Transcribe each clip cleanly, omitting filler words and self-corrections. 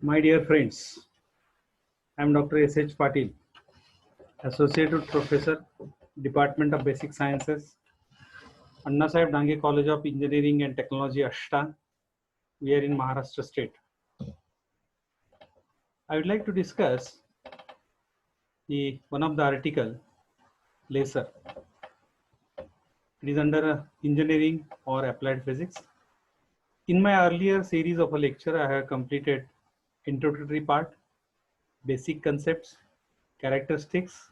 My dear friends, I am Dr. S.H. Patil, Associate Professor, Department of Basic Sciences, Anna Sahib Dange College of Engineering and Technology, Ashta. We are in Maharashtra state. I would like to discuss one of the article, laser. It is under engineering or applied physics. In my earlier series of a lecture, I have completed introductory part, basic concepts, characteristics,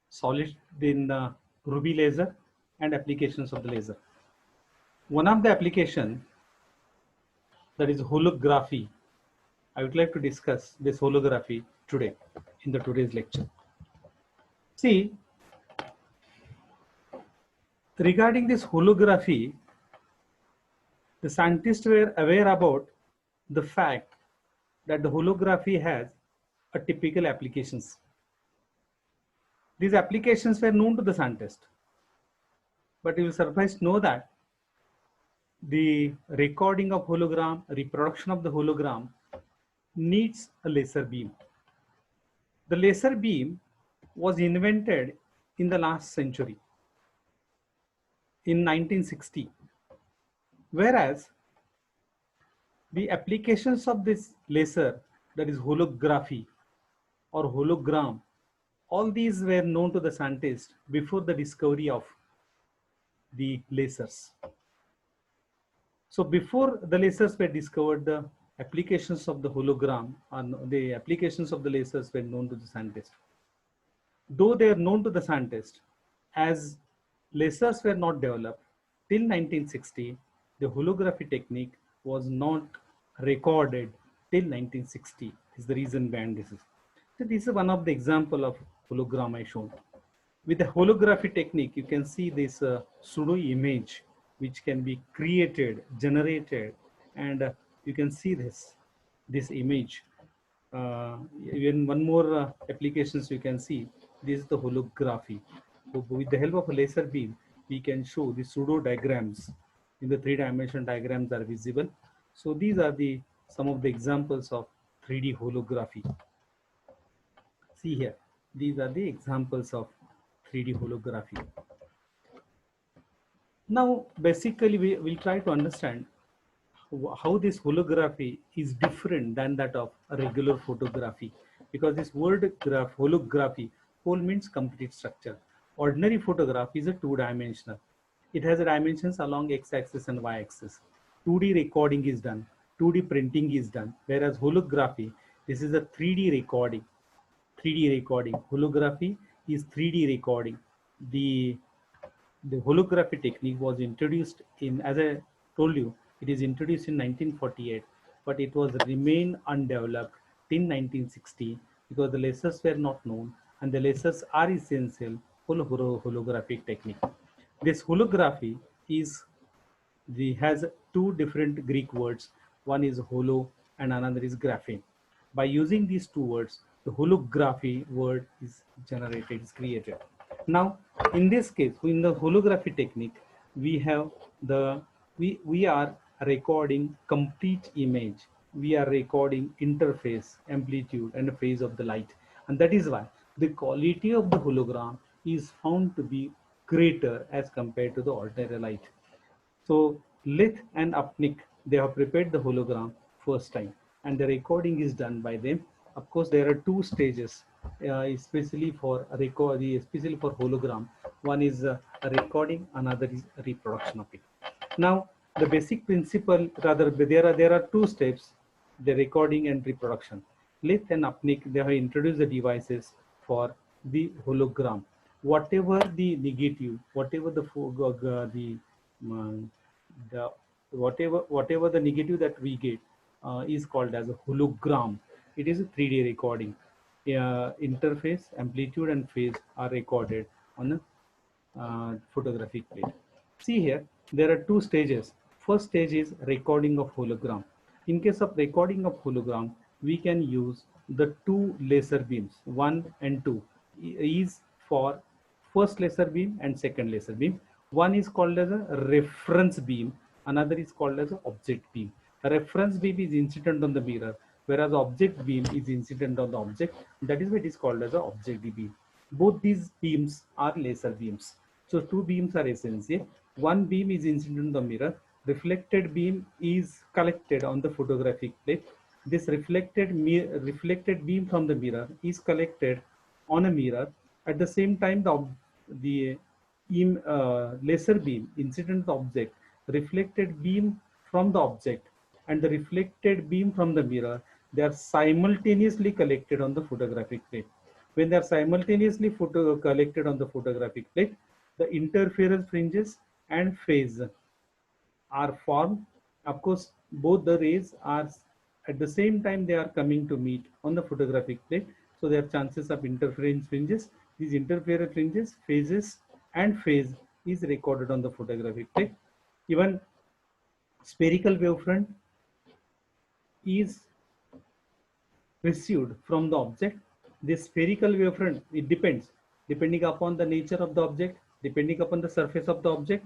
solid in Ruby laser, and applications of the laser. One of the application, that is holography. I would like to discuss this holography today in the today's lecture. See, regarding this holography, the scientists were aware about the fact that the holography has a typical applications. These applications were known to the scientist, but you will surprised know that the recording of hologram, reproduction of the hologram needs a laser beam. The laser beam was invented in the last century, in 1960, whereas the applications of this laser, that is holography or hologram, all these were known to the scientists before the discovery of the lasers. So before the lasers were discovered, the applications of the hologram and the applications of the lasers were known to the scientists. Though they are known to the scientists, as lasers were not developed till 1960, the holography technique was not recorded till 1960. Is the reason behind this. So this is one of the example of hologram I shown. With the holography technique, you can see this pseudo image which can be created, generated, and you can see this image. Even one more applications you can see. This is the holography. So with the help of a laser beam, we can show the pseudo diagrams. In the three-dimensional diagrams are visible. So these are the some of the examples of 3D holography. See here, these are the examples of 3D holography. Now, basically, we will try to understand how this holography is different than that of a regular photography, because this word holography, whole means complete structure. Ordinary photograph is a two-dimensional. It has dimensions along x-axis and y-axis. 2D recording is done, 2D printing is done, whereas holography, this is a 3D recording. 3D recording. Holography is 3D recording. The holography technique was introduced in, as I told you, it is introduced in 1948, but it was remain undeveloped till 1960 because the lasers were not known, and the lasers are essential for holographic technique. This holography has two different Greek words. One is holo and another is graphene. By using these two words, the holography word is generated, is created. Now, in this case, in the holography technique, we have we are recording complete image. We are recording interface, amplitude, and phase of the light, and that is why the quality of the hologram is found to be greater as compared to the ordinary light. So Lith and Upnick, they have prepared the hologram first time, and the recording is done by them. Of course, there are two stages, especially for hologram. One is a recording, another is a reproduction of it. Now, the basic principle, rather, there are two steps: the recording and reproduction. Lith and Upnick, they have introduced the devices for the hologram. Whatever the negative, whatever the whatever the negative that we get is called as a hologram. It is a 3D recording. Interface, amplitude, and phase are recorded on a photographic plate. See here, there are two stages. First stage is recording of hologram. In case of recording of hologram, we can use the two laser beams, 1 and 2, is for first laser beam and second laser beam. One is called as a reference beam, another is called as an object beam. A reference beam is incident on the mirror. whereas object beam is incident on the object. That is why it is called as an object beam. Both these beams are laser beams. So two beams are essential. One beam is incident on the mirror. Reflected beam is collected on the photographic plate. This reflected beam from the mirror is collected on a mirror. At the same time, the laser beam incident object, reflected beam from the object, and the reflected beam from the mirror, they are simultaneously collected on the photographic plate. When they are simultaneously collected on the photographic plate, the interference fringes and phase are formed. Of course, both the rays are at the same time they are coming to meet on the photographic plate. So there are chances of interference fringes. These interference fringes, phases, and phase is recorded on the photographic plate. Even spherical wavefront is received from the object. This spherical wavefront, it depends, depending upon the nature of the object, depending upon the surface of the object,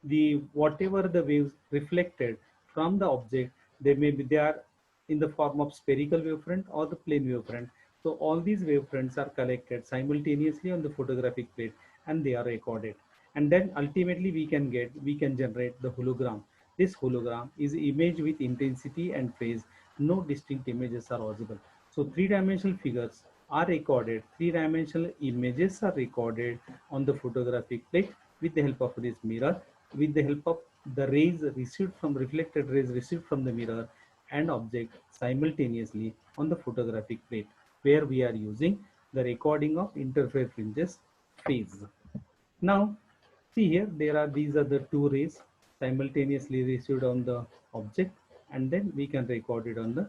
the whatever the waves reflected from the object, they are in the form of spherical wavefront or the plane wavefront. So all these wavefronts are collected simultaneously on the photographic plate and they are recorded. And then ultimately we can generate the hologram. This hologram is image with intensity and phase. No distinct images are visible. So three-dimensional figures are recorded, three-dimensional images are recorded on the photographic plate with the help of this mirror, with the help of the rays received from reflected rays received from the mirror and object simultaneously on the photographic plate, where we are using the recording of interference fringes phase. Now, see here, these are the two rays simultaneously received on the object, and then we can record it on the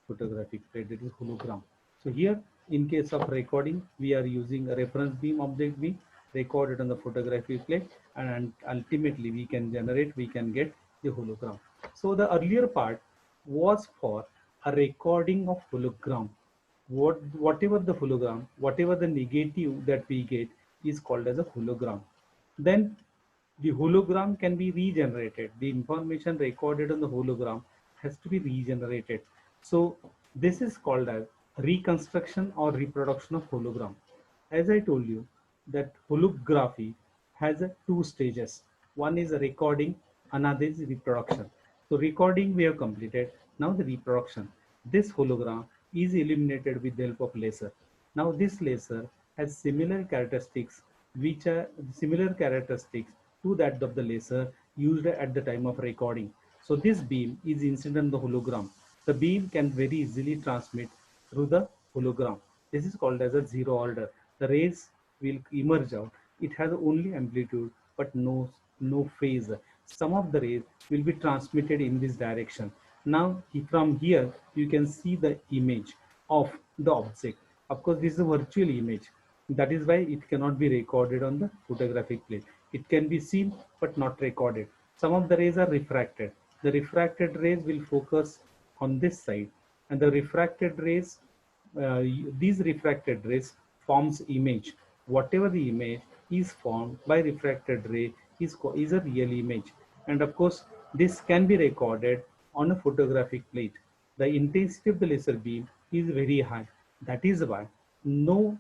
photographic plate, that is hologram. So here, in case of recording, we are using a reference beam, object beam, recorded on the photographic plate, and ultimately we can get the hologram. So the earlier part was for a recording of hologram. Whatever the hologram, whatever the negative that we get is called as a hologram. Then the hologram can be regenerated. The information recorded on the hologram has to be regenerated. So this is called as reconstruction or reproduction of hologram. As I told you, that holography has two stages. One is a recording, another is reproduction. So recording we have completed. Now the reproduction. This hologram is illuminated with the help of laser. Now this laser has similar characteristics, which are similar characteristics to that of the laser used at the time of recording. So this beam is incident on the hologram. The beam can very easily transmit through the hologram. This is called as a zero order. The rays will emerge out. It has only amplitude but no phase. Some of the rays will be transmitted in this direction. Now from here you can see the image of the object. Of course, this is a virtual image. That is why it cannot be recorded on the photographic plate. It can be seen but not recorded. Some of the rays are refracted. The refracted rays will focus on this side, and the refracted rays, these refracted rays forms image. Whatever the image is formed by refracted ray is a real image. And of course, this can be recorded on a photographic plate. The intensity of the laser beam is very high. That is why no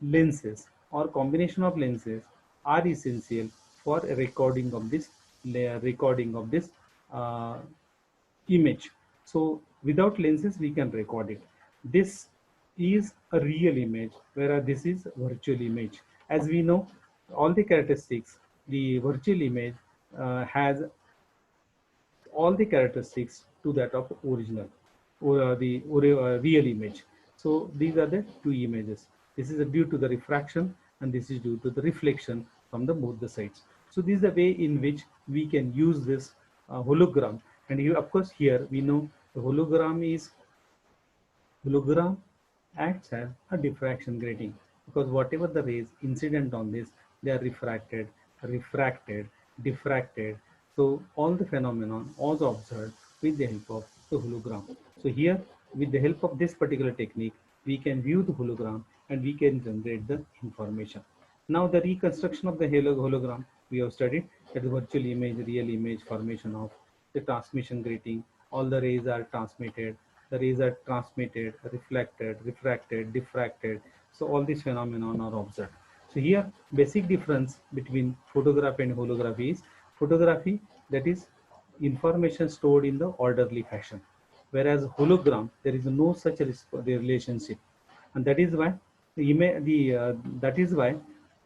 lenses or combination of lenses are essential for a recording of this uh, image. So without lenses we can record it. This is a real image, whereas this is virtual image. As we know, all the characteristics, the virtual image has all the characteristics to that of original or the real image. So these are the two images. This is due to the refraction and this is due to the reflection from the both the sides. So this is the way in which we can use this hologram. And you, of course, here we know the hologram acts as a diffraction grating, because whatever the rays incident on this, they are refracted, diffracted. So all the phenomenon was observed with the help of the hologram. So here, with the help of this particular technique, we can view the hologram and we can generate the information. Now the reconstruction of the hologram we have studied, that is virtual image, real image, formation of the transmission grating. All the rays are transmitted. the rays are transmitted, reflected, refracted, diffracted. So all these phenomena are observed. So here basic difference between photography and holography is photography, that is information stored in the orderly fashion, whereas hologram there is no such relationship, and that is why that is why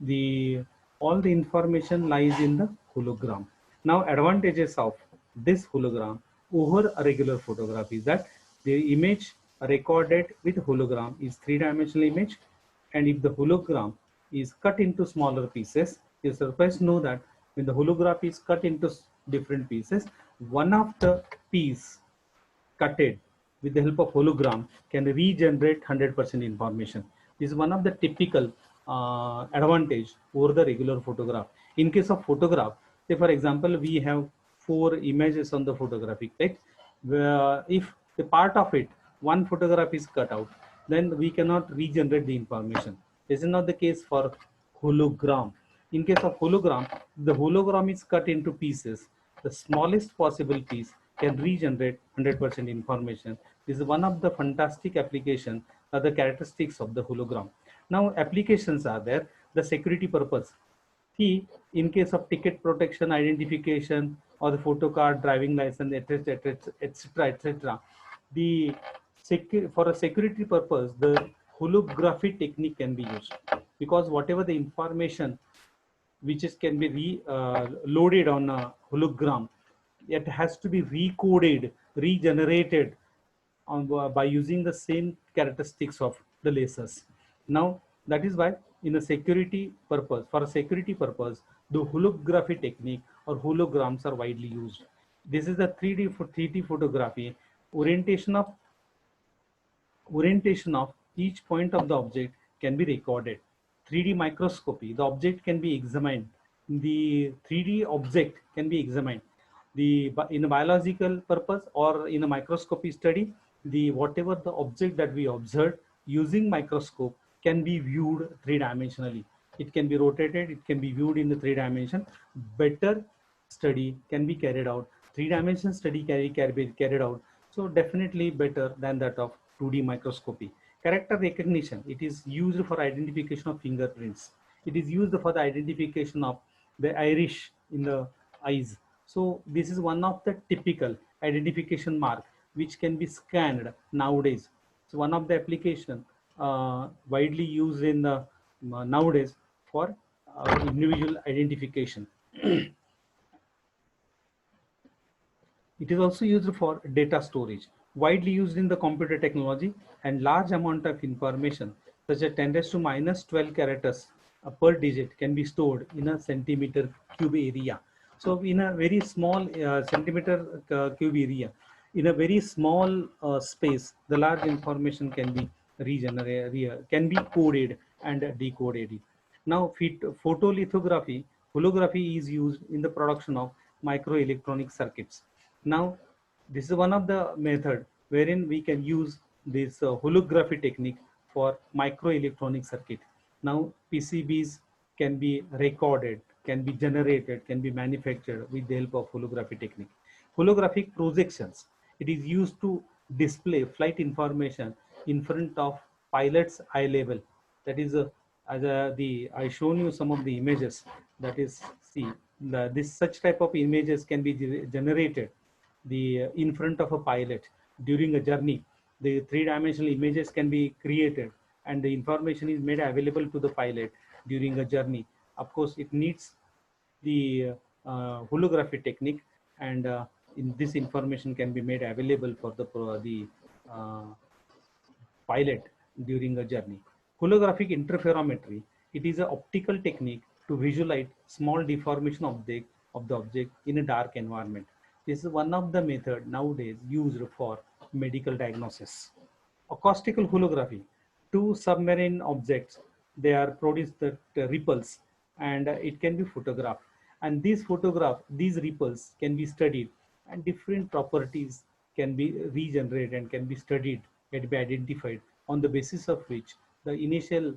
the all the information lies in the hologram. Now advantages of this hologram over a regular photograph is that the image recorded with hologram is three-dimensional image, and if the hologram is cut into smaller pieces, you surprised to know that when the holograph is cut into different pieces, one of the piece cutted with the help of hologram can regenerate 100% information. This is one of the typical advantage over the regular photograph. In case of photograph, say for example, we have four images on the photographic text. If the part of it, one photograph is cut out, then we cannot regenerate the information. This is not the case for hologram. In case of hologram, the hologram is cut into pieces. The smallest possible piece can regenerate 100% information. This is one of the fantastic application, the characteristics of the hologram. Now applications are there, the security purpose. See, in case of ticket protection, identification, or the photo card, driving license, etc., etc., etc., the for a security purpose, the holography technique can be used, because whatever the information which is can be loaded on a hologram, it has to be recoded, regenerated on, by using the same characteristics of the lasers. Now that is why in a security purpose, for a security purpose, the holography technique or holograms are widely used. This is the 3D photography. Orientation of each point of the object can be recorded. 3D microscopy, the object can be examined. The 3D object can be examined. In a biological purpose or in a microscopy study, the whatever the object that we observe using microscope can be viewed three-dimensionally. It can be rotated, it can be viewed in the three dimension. Better study can be carried out. Three-dimension study can be carried out. So definitely better than that of 2D microscopy. Character recognition, it is used for identification of fingerprints. It is used for the identification of the iris in the eyes. So this is one of the typical identification mark which can be scanned nowadays. So one of the application widely used in the nowadays for individual identification. It is also used for data storage, widely used in the computer technology, and large amount of information such as 10 raised to minus 12 characters per digit can be stored in a centimeter cube area. So in a very small centimeter cube area, in a very small space, the large information can be regenerated, can be coded and decoded. Now, photolithography, holography is used in the production of microelectronic circuits. Now, this is one of the method wherein we can use this holography technique for microelectronic circuit. Now, PCBs can be recorded, can be generated, can be manufactured with the help of holography technique. Holographic projections, it is used to display flight information in front of pilot's eye level. That is I shown you some of the images. That is, see, this such type of images can be generated in front of a pilot during a journey. The three-dimensional images can be created, and the information is made available to the pilot during a journey. Of course, it needs the holography technique, and in this information can be made available for the uh, pilot during a journey. Holographic interferometry, it is an optical technique to visualize small deformation of the object in a dark environment. This is one of the method nowadays used for medical diagnosis. Acoustical holography, two submarine objects, they are produced the ripples, and it can be photographed. And these ripples can be studied, and different properties can be regenerated and can be studied, can be identified, on the basis of which the initial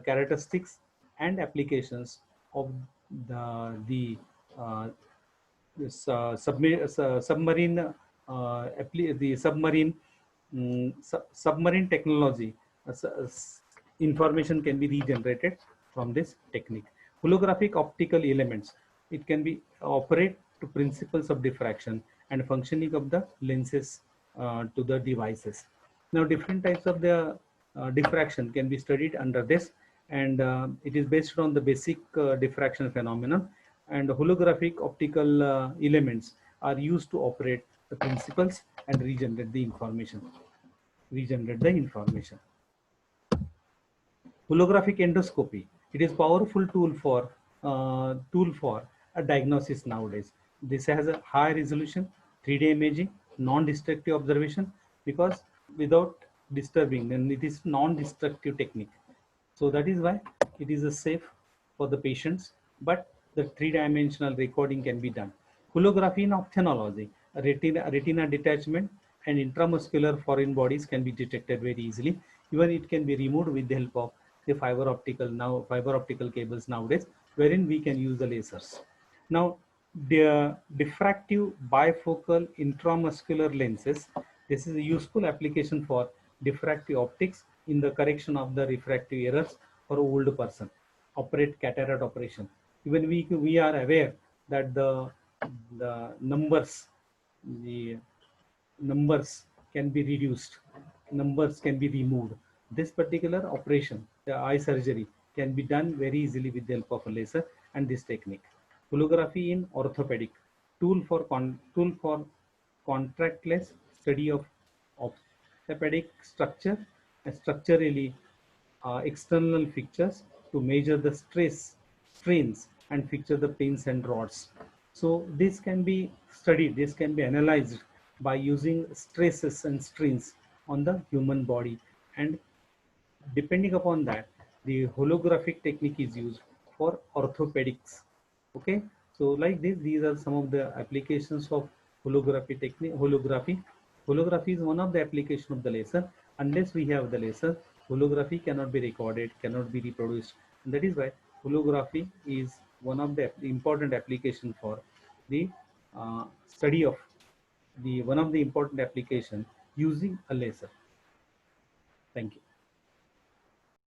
characteristics and applications of uh, submarine the submarine submarine technology, information can be regenerated from this technique. Holographic optical elements, it can be operate to principles of diffraction and functioning of the lenses to the devices. Now different types of the diffraction can be studied under this, and it is based on the basic diffraction phenomenon, and holographic optical elements are used to operate the principles and regenerate the information. Holographic endoscopy. It is powerful tool for a diagnosis nowadays. This has a high resolution, 3D imaging, non-destructive observation, because without disturbing, then it is non-destructive technique. So that is why it is a safe for the patients, but the three-dimensional recording can be done. Holography in ophthalmology, retina detachment and intramuscular foreign bodies can be detected very easily. Even it can be removed with the help of the fiber optical cables nowadays, wherein we can use the lasers. Now, the diffractive bifocal intramuscular lenses. This is a useful application for diffractive optics in the correction of the refractive errors for old person. Operate cataract operation. Even we are aware that the numbers, the numbers can be reduced, numbers can be removed. This particular operation, the eye surgery, can be done very easily with the help of a laser and this technique. Holography in orthopedic, tool for contractless study of orthopedic structure and structurally external fixtures to measure the strains, and fixture the pins and rods. So this can be studied, this can be analyzed by using stresses and strains on the human body, and depending upon that, the holographic technique is used for orthopedics. Okay, so like this, these are some of the applications of holography technique. Holography is one of the application of the laser. Unless we have the laser, holography cannot be recorded, cannot be reproduced, and that is why holography is one of the important application for the study of the one of the important application using a laser. Thank you.